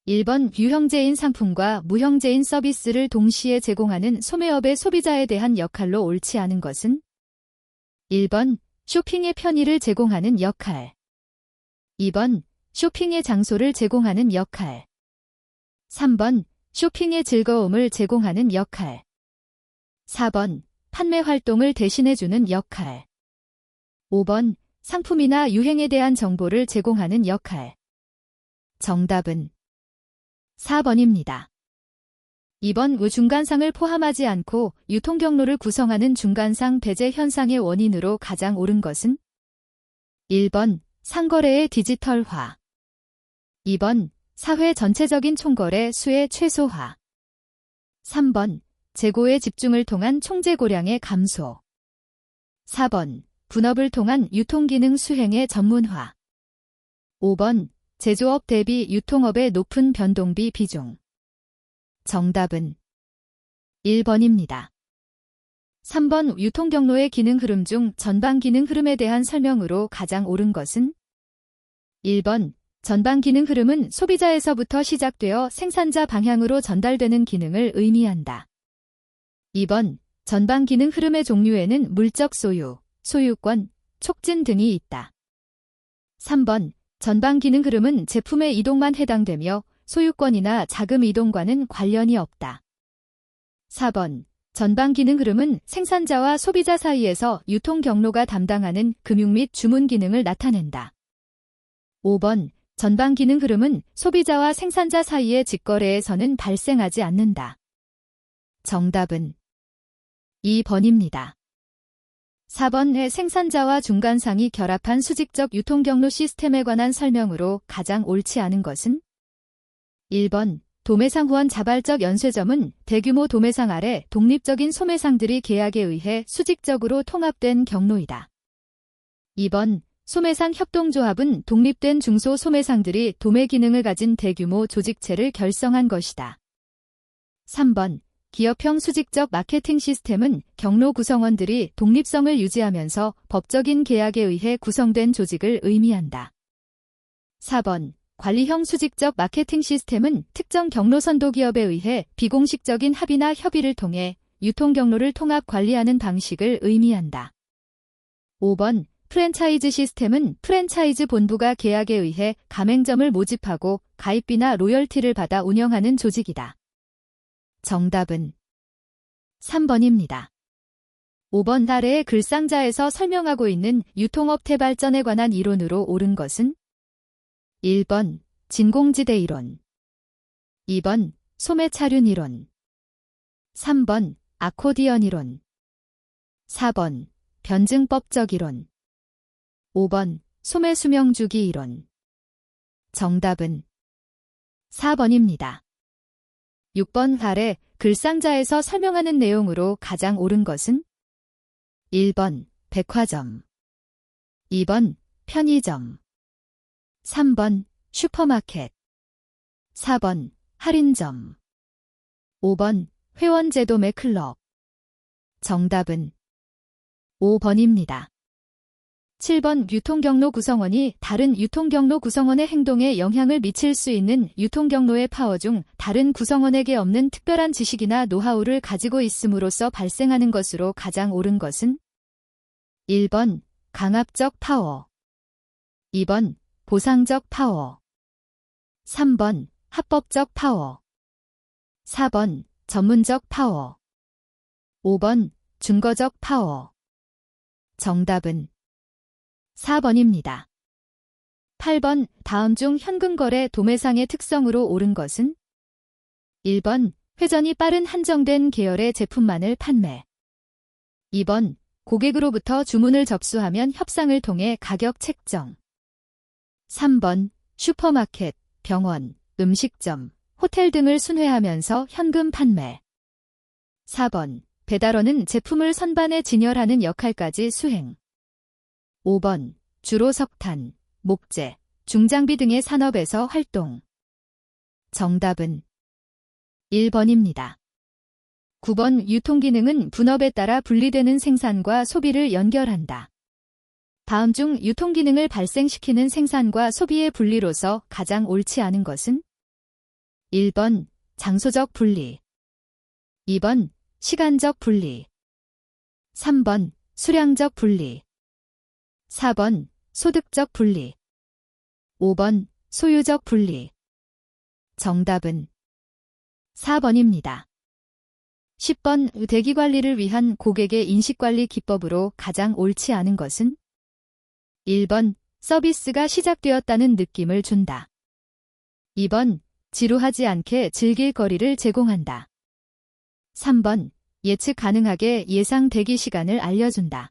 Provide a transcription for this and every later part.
1번 유형제인 상품과 무형제인 서비스를 동시에 제공하는 소매업의 소비자에 대한 역할로 옳지 않은 것은 1번 쇼핑의 편의를 제공하는 역할 2번 쇼핑의 장소를 제공하는 역할 3번 쇼핑의 즐거움을 제공하는 역할 4번 판매 활동을 대신해주는 역할 5번 상품이나 유행에 대한 정보를 제공하는 역할 정답은 4번입니다. 2번 중간상을 포함하지 않고 유통경로를 구성하는 중간상 배제 현상의 원인으로 가장 옳은 것은 1번 상거래의 디지털화 2번 사회 전체적인 총거래 수의 최소화 3번 재고의 집중을 통한 총재고량의 감소 4번 분업을 통한 유통기능 수행의 전문화 5번 제조업 대비 유통업의 높은 변동비 비중 정답은 1번입니다. 3번 유통경로의 기능 흐름 중 전방 기능 흐름에 대한 설명으로 가장 옳은 것은 1번 전방 기능 흐름은 소비자에서부터 시작되어 생산자 방향으로 전달되는 기능을 의미한다. 2번 전방 기능 흐름의 종류에는 물적 소유, 소유권, 촉진 등이 있다. 3번 전방 기능 흐름은 제품의 이동만 해당되며 소유권이나 자금 이동과는 관련이 없다. 4번 전방 기능 흐름은 생산자와 소비자 사이에서 유통 경로가 담당하는 금융 및 주문 기능을 나타낸다. 5번 전방 기능 흐름은 소비자와 생산자 사이의 직거래에서는 발생하지 않는다. 정답은 2번입니다. 4번의 생산자와 중간상이 결합한 수직적 유통경로 시스템에 관한 설명으로 가장 옳지 않은 것은 1번 도매상 후원 자발적 연쇄점은 대규모 도매상 아래 독립적인 소매상들이 계약에 의해 수직적으로 통합된 경로이다. 2번 소매상 협동조합은 독립된 중소 소매상들이 도매 기능을 가진 대규모 조직체를 결성한 것이다. 3번 기업형 수직적 마케팅 시스템은 경로 구성원들이 독립성을 유지하면서 법적인 계약에 의해 구성된 조직을 의미한다. 4번 관리형 수직적 마케팅 시스템은 특정 경로 선도 기업에 의해 비공식적인 합의나 협의를 통해 유통 경로를 통합 관리하는 방식을 의미한다. 5번 프랜차이즈 시스템은 프랜차이즈 본부가 계약에 의해 가맹점을 모집하고 가입비나 로열티를 받아 운영하는 조직이다. 정답은 3번입니다. 5번 아래의 글상자에서 설명하고 있는 유통업태 발전에 관한 이론으로 옳은 것은 1번 진공지대 이론 2번 소매차륜 이론 3번 아코디언 이론 4번 변증법적 이론 5번 소매수명주기 이론 정답은 4번입니다. 6번 아래 글상자에서 설명하는 내용으로 가장 옳은 것은 1번 백화점 2번 편의점 3번 슈퍼마켓 4번 할인점 5번 회원제도 매클럽 정답은 5번입니다. 7번 유통경로 구성원이 다른 유통경로 구성원의 행동에 영향을 미칠 수 있는 유통경로의 파워 중 다른 구성원에게 없는 특별한 지식이나 노하우를 가지고 있음으로써 발생하는 것으로 가장 옳은 것은 1번 강압적 파워 2번 보상적 파워 3번 합법적 파워 4번 전문적 파워 5번 준거적 파워 정답은 4번입니다. 8번 다음 중 현금거래 도매상의 특성으로 옳은 것은 1번 회전이 빠른 한정된 계열의 제품만을 판매 2번 고객으로부터 주문을 접수하면 협상을 통해 가격 책정 3번 슈퍼마켓, 병원, 음식점, 호텔 등을 순회하면서 현금 판매 4번 배달원은 제품을 선반에 진열하는 역할까지 수행 5번 주로 석탄, 목재, 중장비 등의 산업에서 활동 정답은 1번입니다. 9번 유통기능은 분업에 따라 분리되는 생산과 소비를 연결한다. 다음 중 유통기능을 발생시키는 생산과 소비의 분리로서 가장 옳지 않은 것은 1번 장소적 분리, 2번 시간적 분리, 3번 수량적 분리, 4번 소득적 분리, 5번 소유적 분리. 정답은 4번입니다. 10번 대기관리를 위한 고객의 인식관리 기법으로 가장 옳지 않은 것은 1번 서비스가 시작되었다는 느낌을 준다. 2번 지루하지 않게 즐길 거리를 제공한다. 3번 예측 가능하게 예상 대기 시간을 알려준다.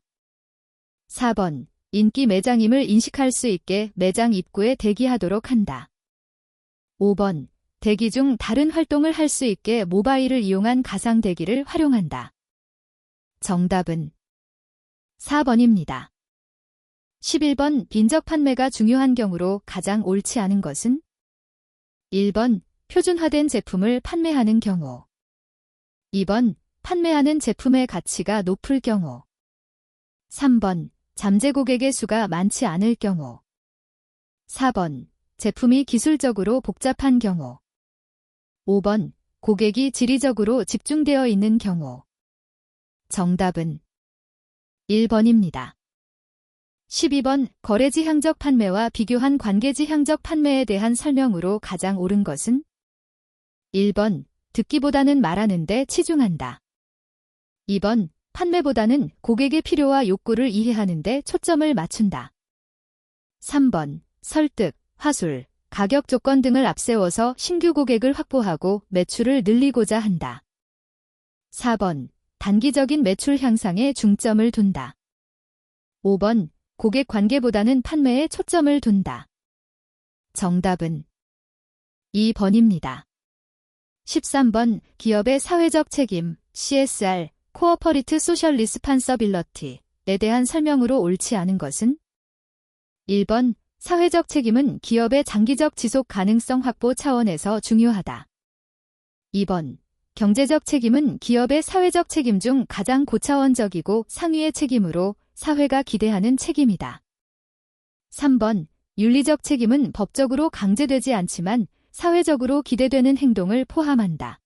4번 인기 매장임을 인식할 수 있게 매장 입구에 대기하도록 한다. 5번 대기 중 다른 활동을 할 수 있게 모바일을 이용한 가상 대기를 활용한다. 정답은 4번입니다. 11번 빈적 판매가 중요한 경우로 가장 옳지 않은 것은 1번 표준화된 제품을 판매하는 경우, 2번 판매하는 제품의 가치가 높을 경우, 3번 잠재 고객의 수가 많지 않을 경우, 4번 제품이 기술적으로 복잡한 경우, 5번 고객이 지리적으로 집중되어 있는 경우. 정답은 1번입니다. 12번 거래지향적 판매와 비교한 관계지향적 판매에 대한 설명으로 가장 옳은 것은 1번 듣기보다는 말하는 데 치중한다. 2번 판매보다는 고객의 필요와 욕구를 이해하는 데 초점을 맞춘다. 3번 설득, 화술, 가격 조건 등을 앞세워서 신규 고객을 확보하고 매출을 늘리고자 한다. 4번 단기적인 매출 향상에 중점을 둔다. 5번 고객 관계보다는 판매에 초점을 둔다. 정답은 2번입니다. 13번 기업의 사회적 책임, CSR, 코어퍼리트 소셜 리스판서빌러티에 대한 설명으로 옳지 않은 것은 1번 사회적 책임은 기업의 장기적 지속 가능성 확보 차원에서 중요하다. 2번 경제적 책임은 기업의 사회적 책임 중 가장 고차원적이고 상위의 책임으로 사회가 기대하는 책임이다. 3번 윤리적 책임은 법적으로 강제되지 않지만 사회적으로 기대되는 행동을 포함한다.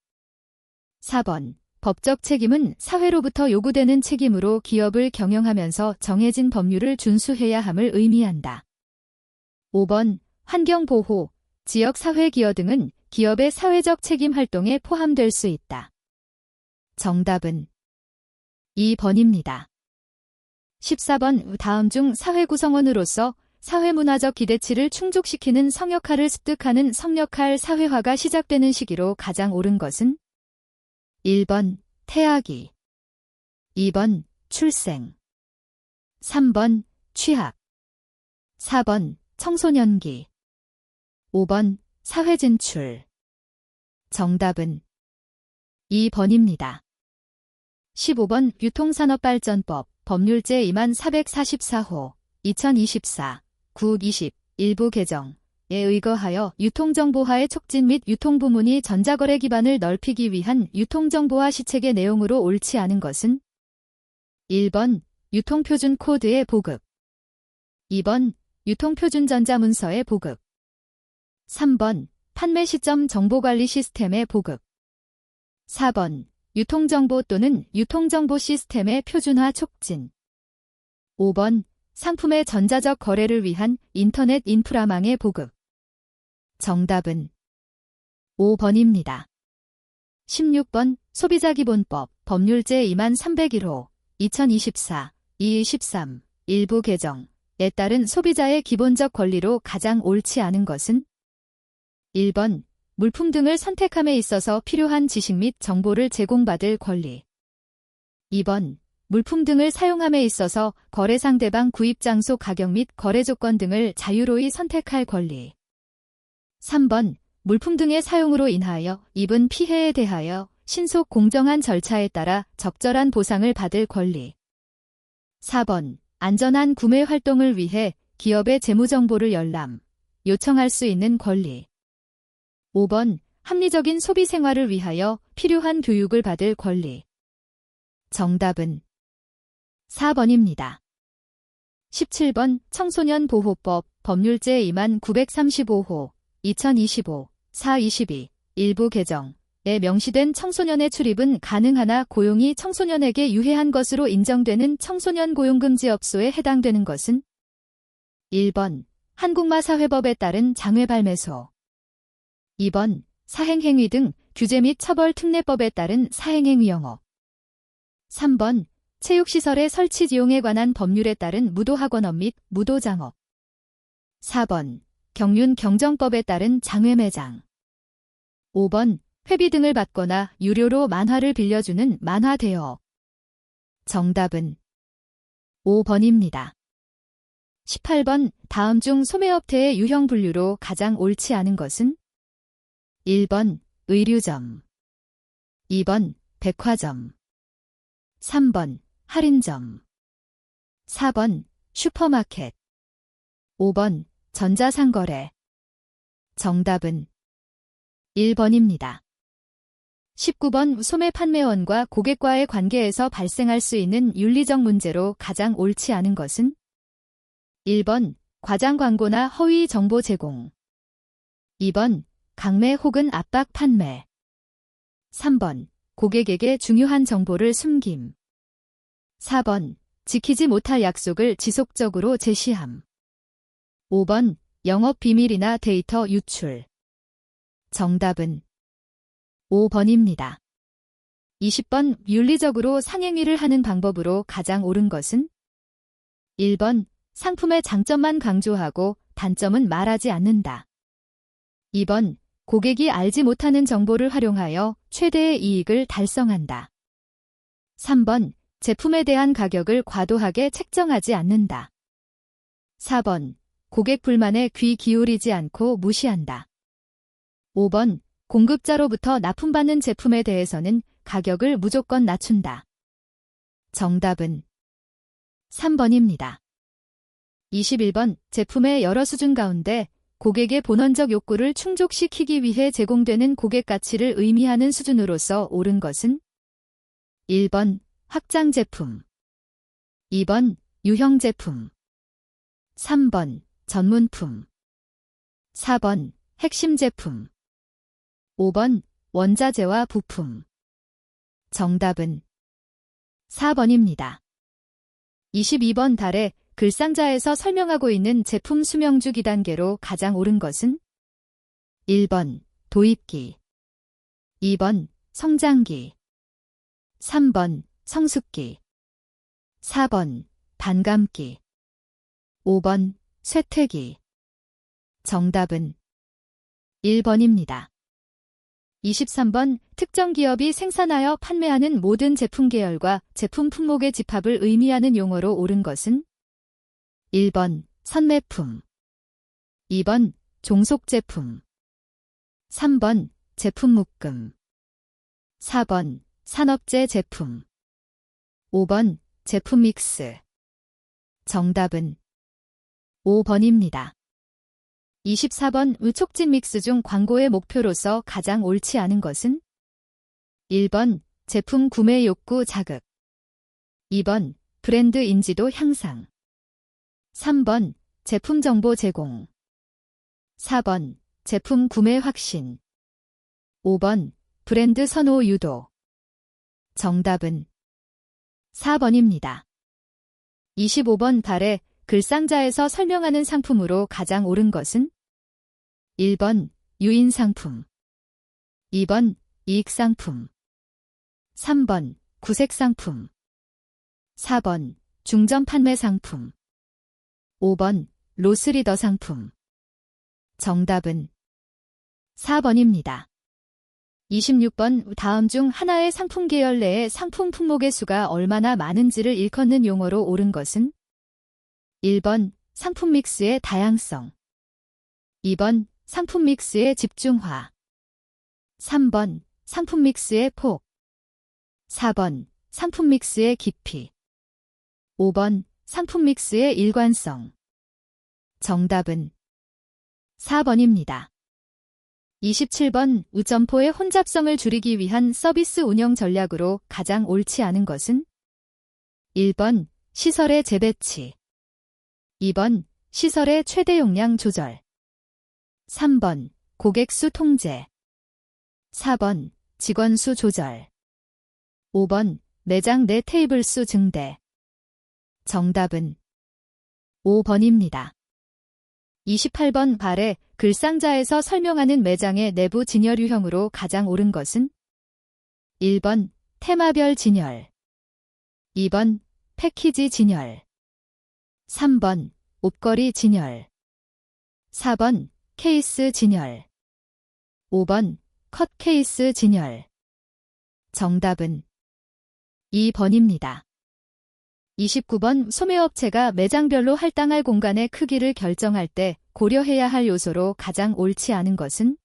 4번 법적 책임은 사회로부터 요구되는 책임으로 기업을 경영하면서 정해진 법률을 준수해야 함을 의미한다. 5번 환경보호, 지역사회기여 등은 기업의 사회적 책임 활동에 포함될 수 있다. 정답은 2번입니다. 14번 다음 중 사회 구성원으로서 사회문화적 기대치를 충족시키는 성역할을 습득하는 성역할 사회화가 시작되는 시기로 가장 옳은 것은 1번 태아기, 2번 출생, 3번 취학, 4번 청소년기, 5번 사회진출. 정답은 2번입니다. 15번 유통산업발전법 법률제 2444호 2024 9-20 일부 개정에 의거하여 유통정보화의 촉진 및 유통부문이 전자거래 기반을 넓히기 위한 유통정보화 시책의 내용으로 옳지 않은 것은 1번 유통표준 코드의 보급, 2번 유통표준 전자문서의 보급, 3번 판매 시점 정보관리 시스템의 보급, 4번 유통정보 또는 유통정보 시스템의 표준화 촉진, 5번 상품의 전자적 거래를 위한 인터넷 인프라망의 보급. 정답은 5번입니다. 16번 소비자기본법 법률제 2301호 2024 2-13 일부 개정에 따른 소비자의 기본적 권리로 가장 옳지 않은 것은 1번 물품 등을 선택함에 있어서 필요한 지식 및 정보를 제공받을 권리, 2번 물품 등을 사용함에 있어서 거래 상대방 구입 장소 가격 및 거래 조건 등을 자유로이 선택할 권리, 3번 물품 등의 사용으로 인하여 입은 피해에 대하여 신속 공정한 절차에 따라 적절한 보상을 받을 권리, 4번 안전한 구매 활동을 위해 기업의 재무정보를 열람, 요청할 수 있는 권리, 5번 합리적인 소비 생활을 위하여 필요한 교육을 받을 권리. 정답은 4번입니다. 17번 청소년 보호법 법률제 2935호 2025 4-22 일부 개정에 명시된 청소년의 출입은 가능하나 고용이 청소년에게 유해한 것으로 인정되는 청소년 고용금지업소에 해당되는 것은 1번 한국마사회법에 따른 장외발매소 2번 사행행위 등 규제 및 처벌 특례법에 따른 사행행위 영업 3번 체육시설의 설치 지용에 관한 법률에 따른 무도학원업 및 무도장업 4번 경륜 경정법에 따른 장외매장 5번 회비 등을 받거나 유료로 만화를 빌려주는 만화대여업 정답은 5번입니다. 18번 다음 중 소매업태의 유형 분류로 가장 옳지 않은 것은 1번 의류점 2번 백화점 3번 할인점 4번 슈퍼마켓 5번 전자상거래 정답은 1번입니다. 19번 소매 판매원과 고객과의 관계에서 발생할 수 있는 윤리적 문제로 가장 옳지 않은 것은 1번 과장 광고나 허위 정보 제공 2번 강매 혹은 압박 판매 3번 고객에게 중요한 정보를 숨김 4번 지키지 못할 약속을 지속적으로 제시함 5번 영업 비밀이나 데이터 유출 정답은 5번입니다. 20번 윤리적으로 상행위를 하는 방법으로 가장 옳은 것은 1번 상품의 장점만 강조하고 단점은 말하지 않는다. 2번 고객이 알지 못하는 정보를 활용하여 최대의 이익을 달성한다. 3번 제품에 대한 가격을 과도하게 책정하지 않는다. 4번 고객 불만에 귀 기울이지 않고 무시한다. 5번 공급자로부터 납품받는 제품에 대해서는 가격을 무조건 낮춘다. 정답은 3번입니다. 21번 제품의 여러 수준 가운데 고객의 본원적 욕구를 충족시키기 위해 제공되는 고객 가치를 의미하는 수준으로서 옳은 것은 1번 확장 제품 2번 유형 제품 3번 전문품 4번 핵심 제품 5번 원자재와 부품 정답은 4번입니다. 22번 달에 글상자에서 설명하고 있는 제품 수명주 기단계로 가장 옳은 것은 1번 도입기 2번 성장기 3번 성숙기 4번 반감기 5번 쇠퇴기 정답은 1번입니다. 23번 특정 기업이 생산하여 판매하는 모든 제품 계열과 제품 품목의 집합을 의미하는 용어로 옳은 것은 1번 선매품 2번 종속제품 3번 제품 묶음 4번 산업재 제품 5번 제품 믹스 정답은 5번입니다. 24번 촉진 믹스 중 광고의 목표로서 가장 옳지 않은 것은 1번 제품 구매 욕구 자극 2번 브랜드 인지도 향상 3번 제품 정보 제공 4번 제품 구매 확신 5번 브랜드 선호 유도 정답은 4번입니다. 25번 달에 글상자에서 설명하는 상품으로 가장 옳은 것은 1번 유인상품 2번 이익상품 3번 구색상품 4번 중점 판매 상품 5번 로스리더 상품 정답은 4번입니다. 26번 다음 중 하나의 상품 계열 내의 상품 품목의 수가 얼마나 많은지를 일컫는 용어로 옳은 것은 1번 상품 믹스의 다양성 2번 상품 믹스의 집중화 3번 상품 믹스의 폭 4번 상품 믹스의 깊이 5번 상품 믹스의 일관성 정답은 4번입니다. 27번 점포의 혼잡성을 줄이기 위한 서비스 운영 전략으로 가장 옳지 않은 것은 1번 시설의 재배치 2번 시설의 최대 용량 조절 3번 고객 수 통제 4번 직원 수 조절. 5번 매장 내 테이블 수 증대. 정답은 5번입니다. 28번 아래 글상자에서 설명하는 매장의 내부 진열 유형으로 가장 옳은 것은 1번 테마별 진열, 2번 패키지 진열, 3번 옷걸이 진열, 4번 케이스 진열, 5번 컷 케이스 진열. 정답은 2번입니다. 29번 소매업체가 매장별로 할당할 공간의 크기를 결정할 때 고려해야 할 요소로 가장 옳지 않은 것은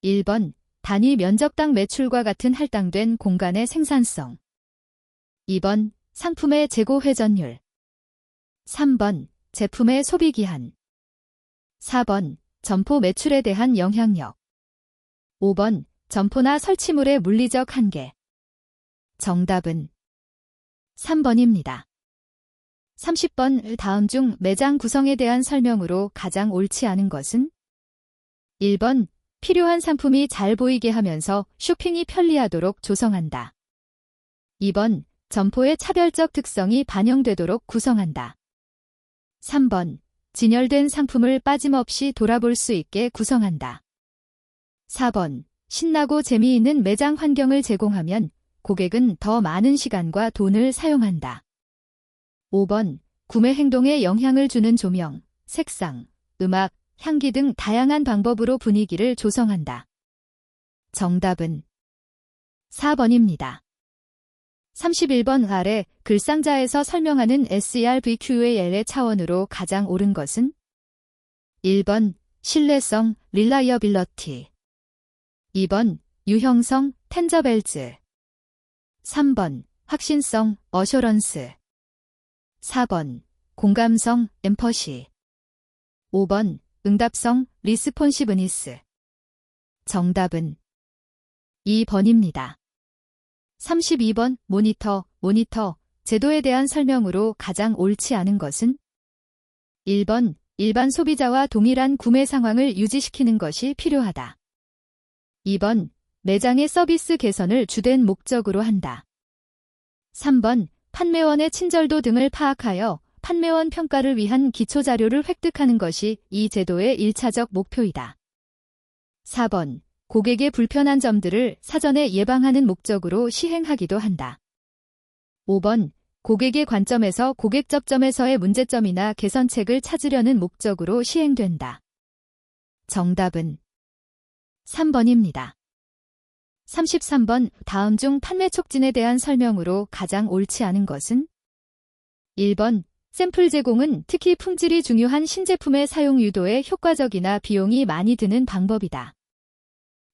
1번 단위 면적당 매출과 같은 할당된 공간의 생산성, 2번 상품의 재고 회전율, 3번 제품의 소비기한, 4번 점포 매출에 대한 영향력, 5번 점포나 설치물의 물리적 한계. 정답은 3번입니다. 30번 다음 중 매장 구성에 대한 설명으로 가장 옳지 않은 것은 1번 필요한 상품이 잘 보이게 하면서 쇼핑이 편리하도록 조성한다. 2번 점포의 차별적 특성이 반영되도록 구성한다. 3번 진열된 상품을 빠짐없이 돌아볼 수 있게 구성한다. 4번 신나고 재미있는 매장 환경을 제공하면 고객은 더 많은 시간과 돈을 사용한다. 5번 구매 행동에 영향을 주는 조명, 색상, 음악, 향기 등 다양한 방법으로 분위기를 조성한다. 정답은 4번입니다. 31번 아래 글상자에서 설명하는 SERVQAL의 차원으로 가장 옳은 것은 1번 신뢰성, reliability, 2번 유형성, 텐저벨즈, 3번 확신성, 어쇼런스, 4번 공감성, 엠퍼시, 5번 응답성, 리스폰시브니스. 정답은 2번입니다. 32번 모니터, 제도에 대한 설명으로 가장 옳지 않은 것은 1번 일반 소비자와 동일한 구매 상황을 유지시키는 것이 필요하다. 2번 매장의 서비스 개선을 주된 목적으로 한다. 3번 판매원의 친절도 등을 파악하여 판매원 평가를 위한 기초자료를 획득하는 것이 이 제도의 1차적 목표이다. 4번 고객의 불편한 점들을 사전에 예방하는 목적으로 시행하기도 한다. 5번 고객의 관점에서 고객 접점에서의 문제점이나 개선책을 찾으려는 목적으로 시행된다. 정답은 3번입니다. 33번 다음 중 판매 촉진에 대한 설명으로 가장 옳지 않은 것은 1번 샘플 제공은 특히 품질이 중요한 신제품의 사용 유도에 효과적이나 비용이 많이 드는 방법이다.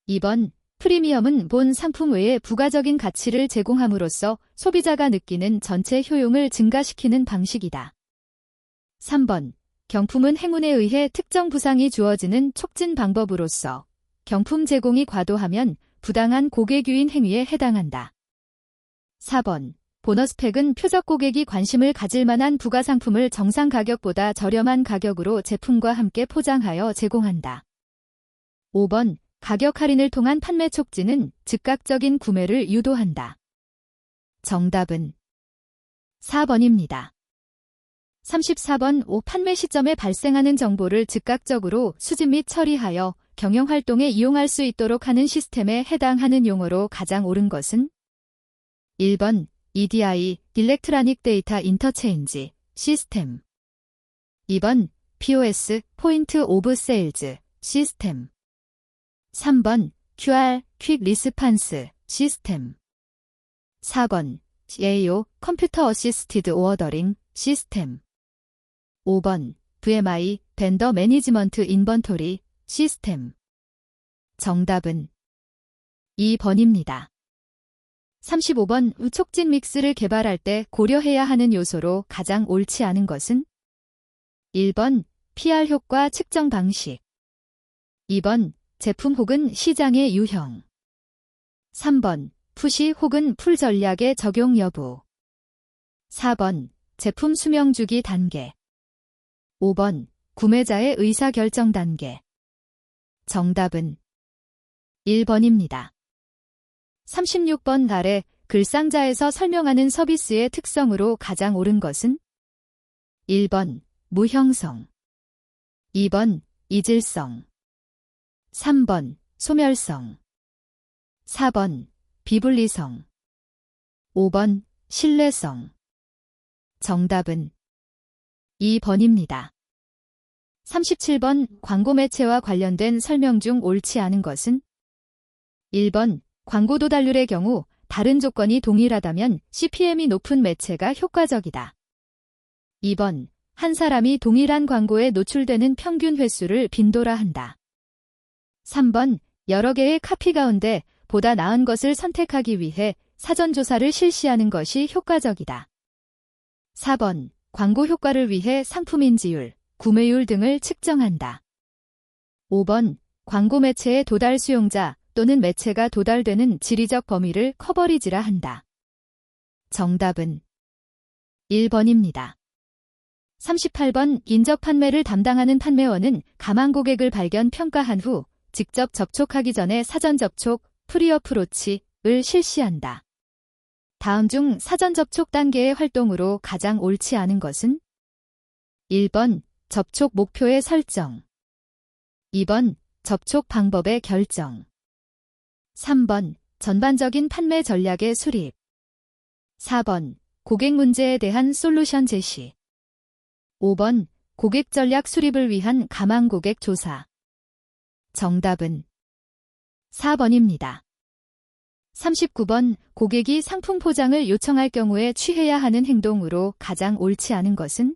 2번 프리미엄은 본 상품 외에 부가적인 가치를 제공함으로써 소비자가 느끼는 전체 효용을 증가시키는 방식이다. 3번 경품은 행운에 의해 특정 부상이 주어지는 촉진 방법으로서 경품 제공이 과도하면 부당한 고객 유인 행위에 해당한다. 4번 보너스팩은 표적 고객이 관심을 가질 만한 부가 상품을 정상 가격보다 저렴한 가격으로 제품과 함께 포장하여 제공한다. 5번 가격 할인을 통한 판매 촉진은 즉각적인 구매를 유도한다. 정답은 4번입니다. 34번 판매 시점에 발생하는 정보를 즉각적으로 수집 및 처리하여 경영활동에 이용할 수 있도록 하는 시스템에 해당하는 용어로 가장 옳은 것은 1번 EDI, Electronic Data Interchange, 시스템, 2번 POS, Point of Sales, 시스템, 3번 QR, Quick Response, 시스템, 4번 CAO, Computer Assisted Ordering, 시스템, 5번 VMI, Vendor Management Inventory, 시스템. 정답은 2번입니다. 35번 촉진 믹스를 개발할 때 고려해야 하는 요소로 가장 옳지 않은 것은 1번 PR 효과 측정 방식, 2번 제품 혹은 시장의 유형, 3번 푸시 혹은 풀 전략의 적용 여부, 4번 제품 수명 주기 단계, 5번 구매자의 의사결정 단계. 정답은 1번입니다. 36번 아래 글상자에서 설명하는 서비스의 특성으로 가장 옳은 것은 1번 무형성, 2번 이질성, 3번 소멸성, 4번 비분리성, 5번 신뢰성. 정답은 2번입니다. 37번 광고 매체와 관련된 설명 중 옳지 않은 것은 1번 광고 도달률의 경우 다른 조건이 동일하다면 CPM이 높은 매체가 효과적이다. 2번 한 사람이 동일한 광고에 노출되는 평균 횟수를 빈도라 한다. 3번 여러 개의 카피 가운데 보다 나은 것을 선택하기 위해 사전조사를 실시하는 것이 효과적이다. 4번 광고 효과를 위해 상품 인지율, 구매율 등을 측정한다. 5번 광고 매체의 도달 수용자 또는 매체가 도달되는 지리적 범위를 커버리지라 한다. 정답은 1번입니다. 38번 인적 판매를 담당하는 판매원은 가망 고객을 발견 평가한 후 직접 접촉하기 전에 사전 접촉, 프리어프로치를 실시한다. 다음 중 사전 접촉 단계의 활동으로 가장 옳지 않은 것은 1번 접촉 목표의 설정, 2번 접촉 방법의 결정, 3번 전반적인 판매 전략의 수립, 4번 고객 문제에 대한 솔루션 제시, 5번 고객 전략 수립을 위한 가망 고객 조사. 정답은 4번입니다. 39번 고객이 상품 포장을 요청할 경우에 취해야 하는 행동으로 가장 옳지 않은 것은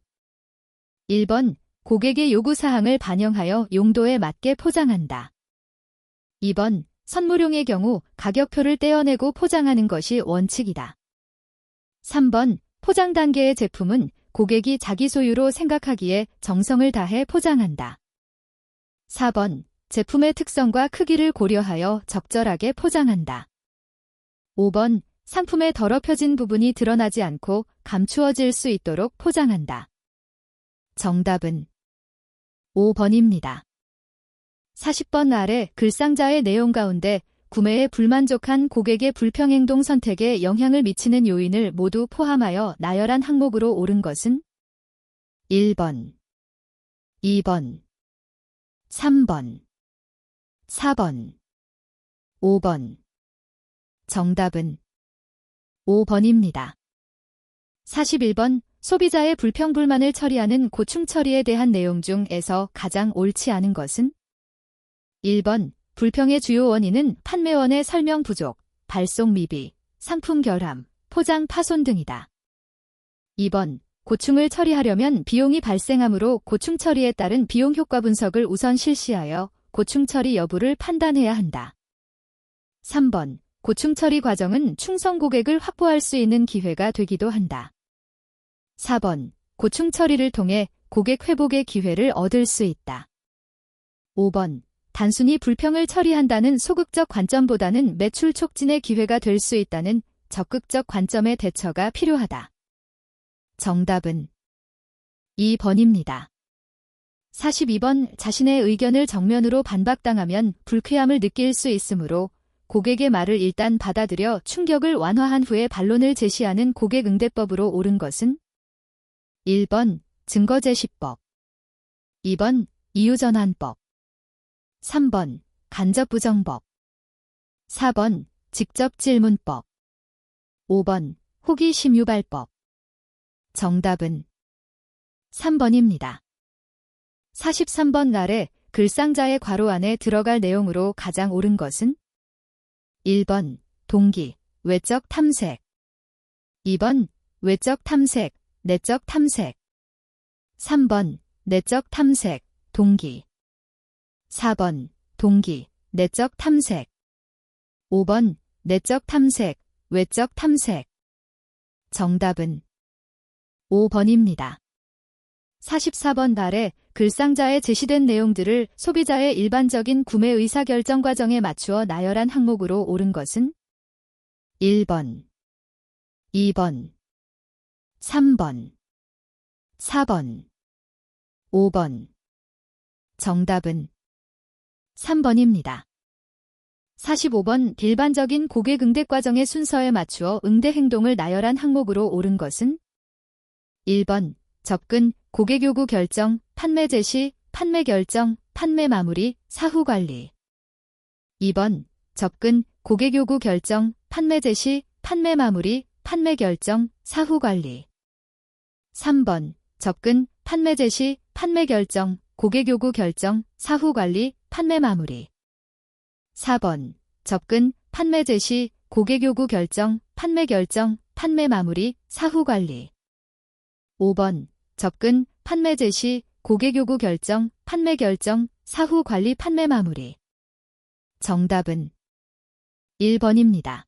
1번 고객의 요구사항을 반영하여 용도에 맞게 포장한다. 2번 선물용의 경우 가격표를 떼어내고 포장하는 것이 원칙이다. 3번 포장 단계의 제품은 고객이 자기 소유로 생각하기에 정성을 다해 포장한다. 4번 제품의 특성과 크기를 고려하여 적절하게 포장한다. 5번 상품의 더럽혀진 부분이 드러나지 않고 감추어질 수 있도록 포장한다. 정답은 5번입니다. 40번 아래 글상자의 내용 가운데 구매에 불만족한 고객의 불평행동 선택에 영향을 미치는 요인을 모두 포함하여 나열한 항목으로 옳은 것은 1번, 2번, 3번, 4번, 5번. 정답은 5번입니다. 41번 소비자의 불평불만을 처리하는 고충 처리에 대한 내용 중에서 가장 옳지 않은 것은 1번 불평의 주요 원인은 판매원의 설명 부족, 발송 미비, 상품 결함, 포장 파손 등이다. 2번 고충을 처리하려면 비용이 발생하므로 고충 처리에 따른 비용 효과 분석을 우선 실시하여 고충 처리 여부를 판단해야 한다. 3번 고충 처리 과정은 충성 고객을 확보할 수 있는 기회가 되기도 한다. 4번 고충 처리를 통해 고객 회복의 기회를 얻을 수 있다. 5번 단순히 불평을 처리한다는 소극적 관점보다는 매출 촉진의 기회가 될 수 있다는 적극적 관점의 대처가 필요하다. 정답은 2번입니다. 42번 자신의 의견을 정면으로 반박당하면 불쾌함을 느낄 수 있으므로 고객의 말을 일단 받아들여 충격을 완화한 후에 반론을 제시하는 고객 응대법으로 옳은 것은 1번 증거제시법, 2번 이유전환법, 3번 간접부정법, 4번 직접질문법, 5번 호기심유발법. 정답은 3번입니다. 43번 아래 글상자의 괄호 안에 들어갈 내용으로 가장 옳은 것은 1번 동기, 외적 탐색, 2번 외적 탐색, 내적 탐색, 3번 내적 탐색, 동기, 4번 동기, 내적 탐색, 5번 내적 탐색, 외적 탐색. 정답은 5번입니다. 44번 아래 글상자에 제시된 내용들을 소비자의 일반적인 구매 의사결정 과정에 맞추어 나열한 항목으로 옳은 것은 1번, 2번, 3번, 4번, 5번. 정답은 3번입니다. 45번 일반적인 고객 응대 과정의 순서에 맞추어 응대 행동을 나열한 항목으로 옳은 것은 1번 접근, 고객 요구 결정, 판매 제시, 판매 결정, 판매 마무리, 사후 관리. 2번 접근, 고객 요구 결정, 판매 제시, 판매 마무리, 판매 결정, 사후 관리. 3번 접근, 판매 제시, 판매 결정, 고객 요구 결정, 사후 관리, 판매 마무리. 4번 접근, 판매 제시, 고객 요구 결정, 판매 결정, 판매 마무리, 사후 관리. 5번 접근, 판매 제시, 고객 요구 결정, 판매 결정, 사후 관리, 판매 마무리. 정답은 1번입니다.